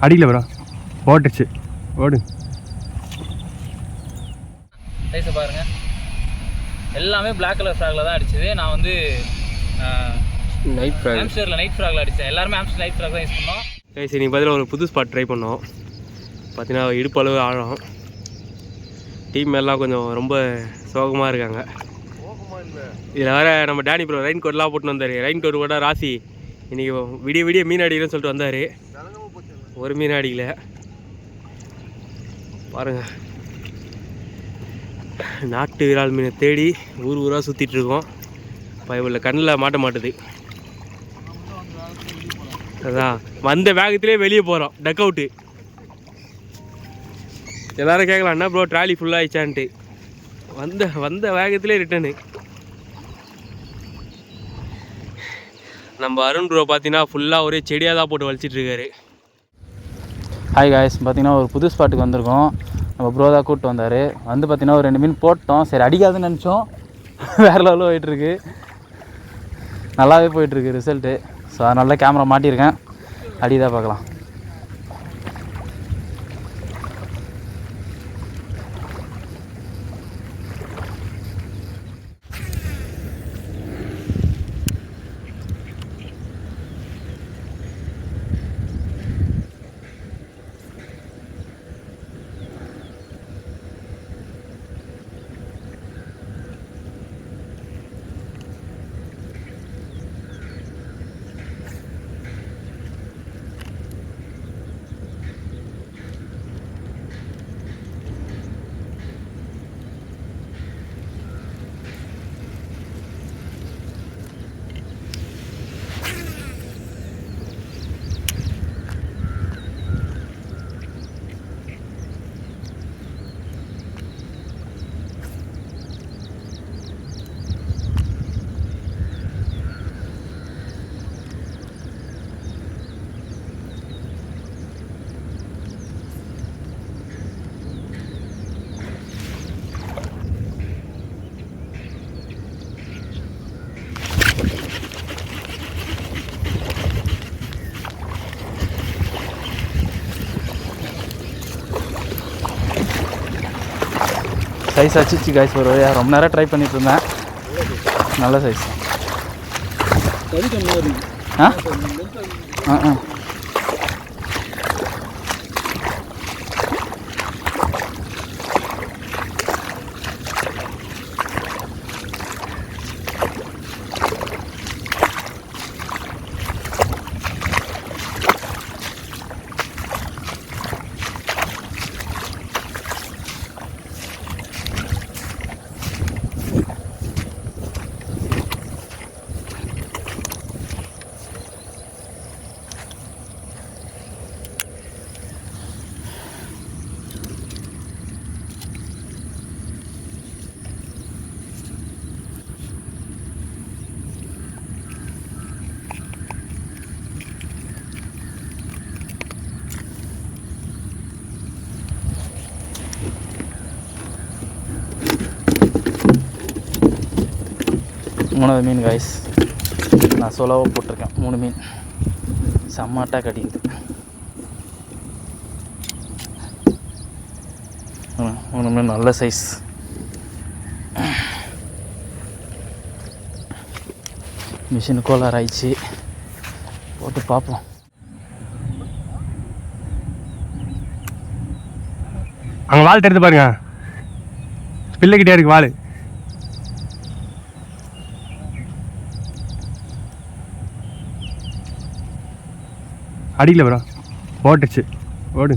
அடிக்கல ப்ரோ, ஓட்டுச்சு ஓடு. சைஸை பாருங்க, எல்லாமே பிளாக் கலர் ஃப்ராகில் தான் அடிச்சது. நான் வந்து நைட் ஃப்ராக், ஆம்ஸ்டரில் நைட் ஃப்ராகில் அடித்தேன். எல்லாருமே ஆம்ஸ்டர் நைட் ஃப்ராக் தான் யூஸ் பண்ணோம். சரி, நீங்கள் பதில் ஒரு புது ஸ்பாட் ட்ரை பண்ணோம். பார்த்தீங்கன்னா இடுப்பளவு ஆழம். டீம் எல்லாம் கொஞ்சம் ரொம்ப சோகமாக இருக்காங்க. இதில் வேறு நம்ம டேனி ப்ரோ ரெயின் கோட்லாம் போட்டுன்னு வந்தார். ரெயின் கோட் கூட ராசி இன்றைக்கி விடிய விடிய மீன் அடிக்கலன்னு சொல்லிட்டு வந்தார். ஒரு மீன் அடிக்கல பாருங்கள். நாட்டு விரால் மீனை தேடி ஊர் ஊராக சுற்றிட்டுருக்கோம். பயவில் கண்ணில் மாட்ட மாட்டுது. அதான் வந்த வேகத்திலே வெளியே போகிறோம். Duck out. எல்லோரும் கேட்கலாம், என்ன ப்ரோ ட்ராலி ஃபுல்லாகிடுச்சான்ட்டு. வந்த வேகத்திலே ரிட்டனு. நம்ம அருண் ப்ரோ பார்த்தீங்கன்னா ஃபுல்லாக ஒரே செடியாக தான் போட்டு வலிச்சிட்ருக்காரு. ஹாய் காய்ஸ், பார்த்தீங்கன்னா ஒரு புது ஸ்பாட்டுக்கு வந்திருக்கோம். நம்ம ப்ரோ தான் கூப்பிட்டு வந்தார். வந்து பார்த்தீங்கன்னா ஒரு 2 மீன் போட்டோம். சரி அடிக்காதுன்னு நினச்சோம். வேறு லெவலில் போயிட்டுருக்கு, நல்லாவே போயிட்டுருக்கு ரிசல்ட்டு. ஸோ அதனால கேமரா மாட்டியிருக்கேன், அடிதான் பார்க்கலாம். சைஸ் அச்சிச்சு காய்ஸ். ஒரு ரொம்ப நேரம் ட்ரை பண்ணிட்டு இருந்தேன். நல்ல சைஸ். ஆ ஆ ஆ மூணாவது மீன் காய்ஸ். நான் சோலோவாக போட்டிருக்கேன். 3 மீன் செம்மாட்டாக கடிக்குது. 3 மீன் நல்ல சைஸ். மிஷின் கோளாறு ஆயிடுச்சு, போட்டு பார்ப்போம். அங்கே வால் எடுத்து பாருங்க, பிள்ளைகிட்டே இருக்கு வால். அடிக்கல ப்ரோ, ஓட்டுச்சு ஓடு.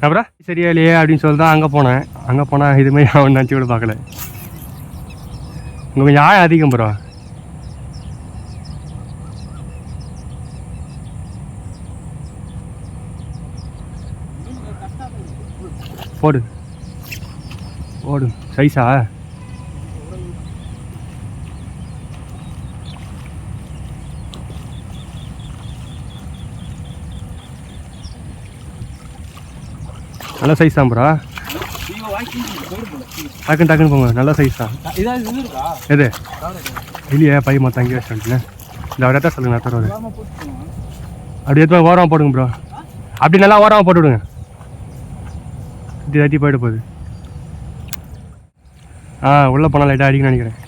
அப்புறம் சரியா இல்லையே அப்படின்னு சொல்லி தான் அங்கே போனேன். அங்கே போனால் இதுமாதிரி அவன் நினச்சி கூட பார்க்கல. இங்கே கொஞ்சம் ஆழம் அதிகம் ப்ரோ. போடு ஓடு. சைஸா நல்ல சைஸ் தான் ப்ரோ. டக்குன்னு போங்க, நல்ல சைஸ் தான். எது இல்லையே பை மொத்தம் அங்கேயே வச்சுட்டேன். இந்த இடத்த சொல்லுங்க நான் தருவது. அப்படி எடுத்து ஓரமாக போடுங்க ப்ரோ. அப்படி நல்லா ஓரமாக போட்டு விடுங்க. இப்படி தட்டி போயிட்டு போகுது. உள்ளே போனால் லைட்டாக அடிக்கணும்னு நினைக்கிறேன்.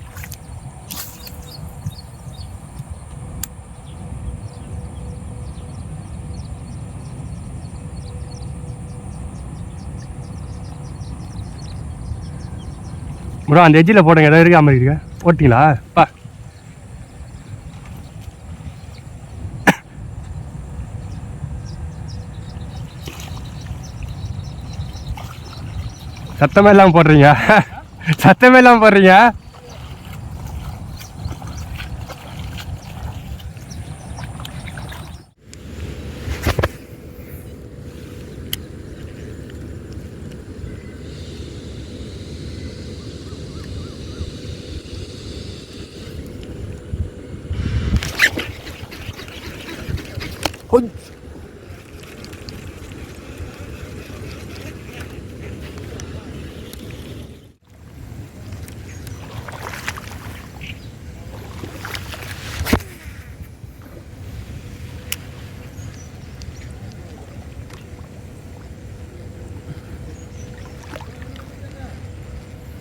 ப்ரோ அந்த எஜ்ஜில் போடுங்க, எதாவது இருக்கா மாதிரி இருக்கா? ஓட்டிங்களா பா? சத்தமே இல்லாமல் போடுறீங்க, சத்தமே இல்லாமல் போடுறீங்க.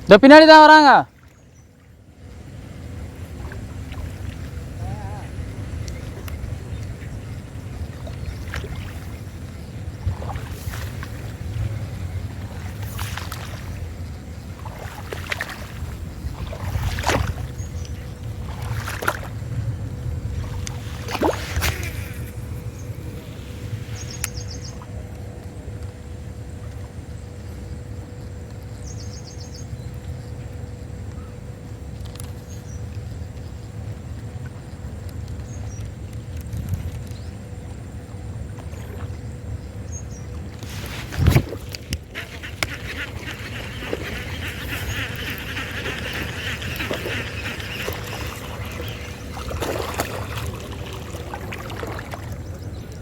இந்த பின்னாடி தான் வராங்க.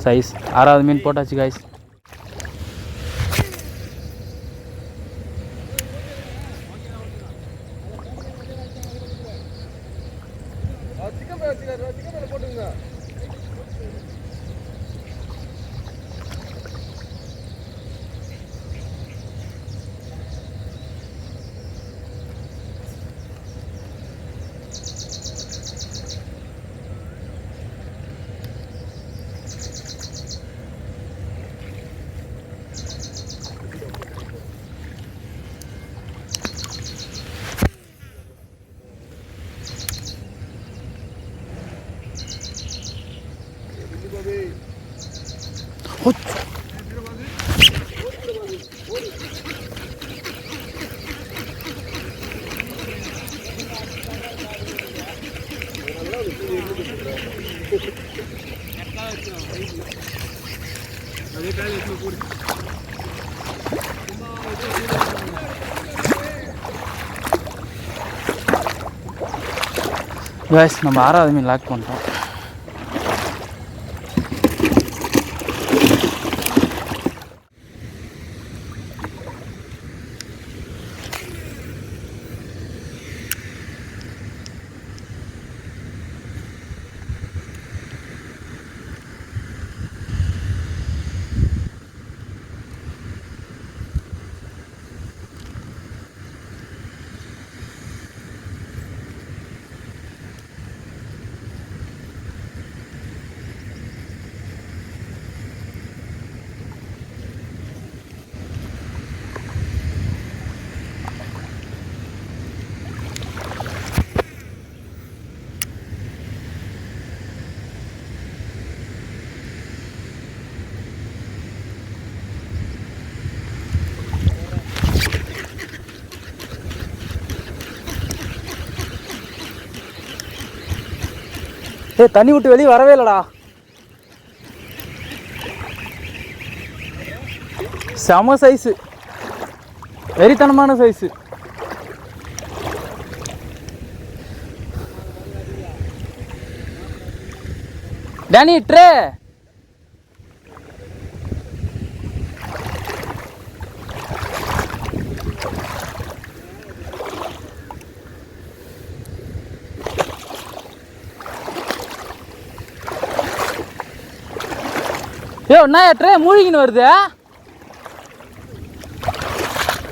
சைஸ் 6வது மீன் போட்டாச்சு காய்ஸ். காய்ஸ் நம்ம 6வது மீன் லாக் பண்ணிட்டோம். தண்ணி விட்டு வெளியே வரவே இல்லடா. செம சைஸு, வெறித்தனமான சைஸு. டேனி ட்ரே ஏ என்ன ட்ரே மூழ்கின்னு வருது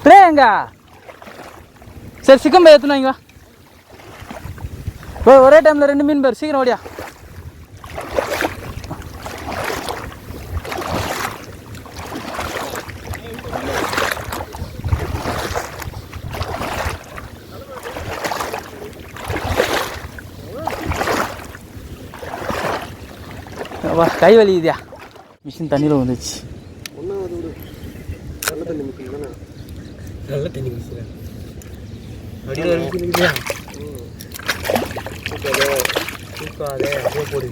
ட்ரே எங்க சரி சிக்கன் பை எடுத்துன்னு வாங்க வா ஒரே டைமில் 2 மீன் பேர் சீக்கிரம் ஓடியா வா கை வலிக்குதியா மிஷின் தண்ணியில் வந்துச்சு நல்ல தண்ணி மிஷின் அப்படியே ஒரு மிஷின் இருக்குதா அப்படியே போடு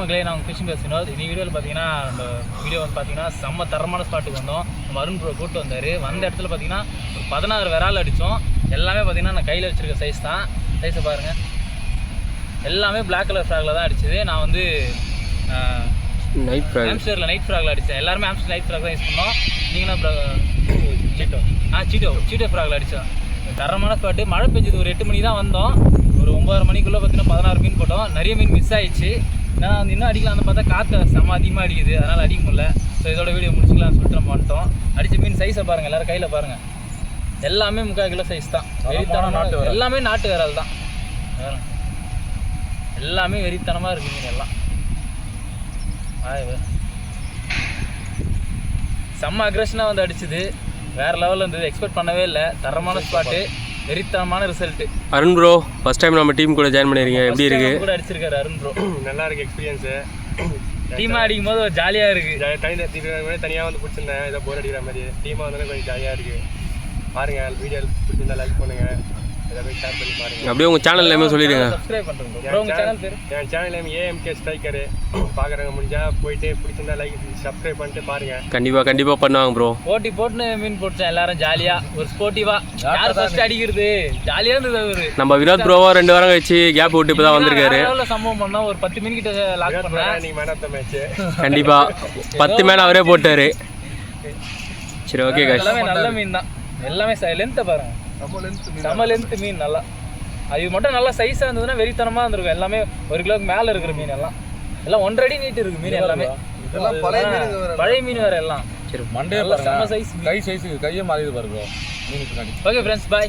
மக்களே நான் ஃபிஷிங் பேசுகிறோம் இந்த வீடியோவில் பார்த்தீங்கன்னா நம்ம வீடியோ வந்து பார்த்தீங்கன்னா செம்ம தரமான ஸ்பாட்டுக்கு வந்தோம் நம்ம அருண் ப்ரோ கூப்பிட்டு வந்தார் வந்த இடத்துல பார்த்தீங்கன்னா ஒரு 16 விரால் அடித்தோம் எல்லாமே பார்த்தீங்கன்னா நான் கையில் வச்சுருக்க சைஸ் தான் சைஸை பாருங்கள் எல்லாமே பிளாக் கலர் ஃப்ராகில் தான் அடிச்சது நான் வந்து ஆம்ஸ்டரில் நைட் ஃப்ராகில் அடித்தேன் எல்லாருமே ஆம்ஸ்டர் நைட் ஃப்ராக் தான் யூஸ் பண்ணோம் நீங்கன்னா சீட்டோ ஃப்ராகில் அடித்தோம் தரமான ஸ்பாட்டு மழை பெஞ்சது ஒரு 8 மணி தான் வந்தோம் ஒரு 9 மணிக்குள்ளே பார்த்தீங்கன்னா 16 மீன் போட்டோம் நிறைய மீன் மிஸ் ஆயிடுச்சு நான் வந்து இன்னும் அடிக்கலாம்னு பார்த்தா காற்று செம்ம அதிகமாக அடிக்குது அதனால் அடிக்க முடியல ஸோ இதோட வீடியோ முடிச்சுக்கலாம்னு சொல்லிட்டு நம்ம வந்துட்டோம் அடித்த மீன் சைஸை பாருங்கள் எல்லோரும் கையில் பாருங்கள் எல்லாமே 3/4 கிலோ சைஸ் தான் எல்லாமே நாட்டு விரால் தான் எல்லாமே வெறித்தனமாக இருக்குது மீன் எல்லாம் செம்ம அக்ரெஷனாக வந்து அடிச்சுது வேறு லெவலில் இருந்தது எக்ஸ்பெக்ட் பண்ணவே இல்லை தரமான ஸ்பாட்டு வெறித்தனமான result Arun bro first time நம்ம டீம் கூட ஜாயின் பண்ணிருக்கீங்க எப்படி இருக்கு கூட அடிச்சிருக்காரு அருண் ப்ரோ நல்லா இருக்கு எக்ஸ்பீரியன்ஸு டீமாக அடிக்கும் போது ஒரு ஜாலியாக இருக்குது தனியாக வந்து பிடிச்சிருந்தேன் இதை போர் அடிக்கிற மாதிரி டீமாக வந்தாலும் கொஞ்சம் ஜாலியாக இருக்குது பாருங்கள் வீடியோ பிடிச்சிருந்தா லைக் பண்ணுங்கள் ஷேர் பண்ணி பாருங்கள் அப்படியே உங்கள் சேனல் நேமே சொல்லிடுங்க சப்ஸ்கிரைப் பண்ணுறோம் உங்கள் சேனல் பேர் என் சேனல் நேம் ஏஎம்கே ஸ்ட்ரைக்கரு பார்க்குறவங்க முடிஞ்சால் போயிட்டு பிடிச்சிருந்தா லைக் சப்ஸ்கிரைப் பண்ணிட்டு பாருங்கள் கண்டிப்பாக பண்ணுவாங்க ப்ரோ போட்டி போட்டுன்னு மீன் போட்டேன் எல்லாரும் ஜாலியாக ஒரு ஸ்போர்ட்டிவாக யார் ஃபர்ஸ்ட் அடிக்கிறது ஜாலியாக இருந்தது அவரு நம்ம வினோத் ப்ரோவா 2 வாரம் கழிச்சு கேப் விட்டு இப்போ தான் வந்திருக்காரு சம்பவம் பண்ணோம் ஒரு 10 மீன் கிட்ட லாக் பண்ணேன் நீங்கள் மேன் ஆஃப் த மேட்ச் கண்டிப்பாக 10 மேன் அவரே போட்டார் சரி ஓகே காய்ஸ் எல்லாமே நல்ல மீன் தான் எல்லாமே லென்த்தை பாருங்க செம லென்த் மீன் நல்லா அது மட்டும் நல்லா சைஸாக இருந்ததுன்னா வெறித்தனமாக இருந்திருக்கும் எல்லாமே 1 கிலோக்கு மேலே இருக்கிற மீன் எல்லாம் 1.5 அடி நீட்டு இருக்கு மீன் எல்லாமே பழைய மீன் வேறு எல்லாம் சரி மண்டே செம சைஸ் கை சைஸுக்கு கையே மாறிது பாருங்க ஓகே ஃப்ரெண்ட்ஸ் பாய்